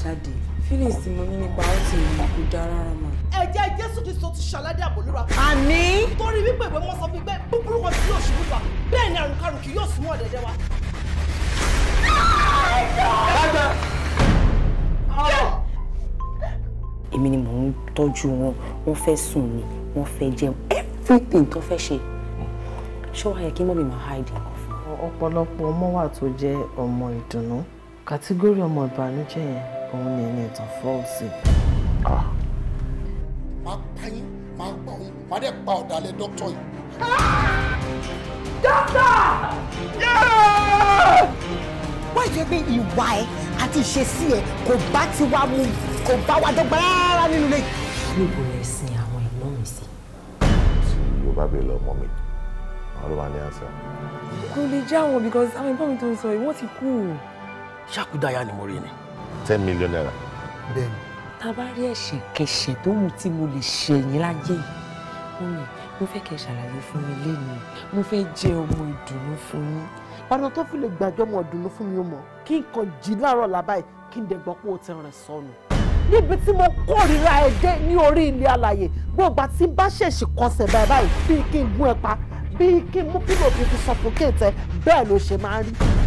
jáde feelings tí mo ní nípa ó ti rí kò dáa rárá mà. ẹ̀jẹ̀ Jésù Kristo ti ṣàlàdé àbòlúra. àmín. torí wípé ìwé mọ́ sọ fún pé búburú kan tí yóò ṣubú wa bẹ́ẹ̀ ni àrùnkárùn kì yóò súnmọ́ ọ̀dẹ̀dẹ̀ wa. èmi ni mò ń tọ́jú wọn wọ́n fẹ́ sùn ni wọ́n fẹ́ jẹun everything tó fẹ́ ṣe ṣé wàá yẹ kí mọ́mí máa hide nǹkan fún un. ọ̀pọ̀lọpọ̀ ọmọ wà tó jẹ́ ọmọ ìdùnnú kàtígórì ọmọ ìbànújẹ́ yẹn òun ni ẹni ìtàn fọ́ọ̀sì. máa pa yín máa pa òun máa dẹ̀ pa ọ̀dàlẹ̀ dókítà yìí. dókítà. wọ́n jẹ́ pé ìwà ẹ̀ àti ìṣesí ẹ̀ kò bá ti wá mu kò bá wa dọ́gba rárá nínú ilé. níbo lẹ sin àwọn ẹ̀gbọ́n mi sí. tí yóò bá bèèrè lọ́mọ mi àwọn ló máa ní àṣà. kò lè já wọn because àwọn ẹ̀gbọ́n mi tó ń sọ yìí wọ́n ti kú. ṣàkúdáyà ni mo rí ni. 10 million naira. bẹ́ẹ̀ni. tá a bá rí ẹ̀ṣẹ̀ kẹ̀ṣẹ̀ tó wù tí mo lè ṣe yín láyé yìí mọ́mí mo fẹ́ kẹ́ ṣàlàyé fún mi lẹ́nu mo fẹ́ jẹ́ ọmọ ìdùnnú fún yín. ọ̀nà tó fi lè gbàjọ́ ọmọ ìdùnnú fún mi ó mọ̀ kí nǹkan jí láàárọ̀ làbáyé kí n dẹ̀ gbọ́ pé ó ti rìn sọnù. níbi tí mo kórìíra ẹ dé ní orí ilé alàyè gbogbo àti bá ṣèṣì kọsẹ̀ báyìí bíi kí n gún ẹ pa bíi kí n mú pílò fi suffocate ẹ bẹ́ẹ̀ ló ṣe máa ń rí.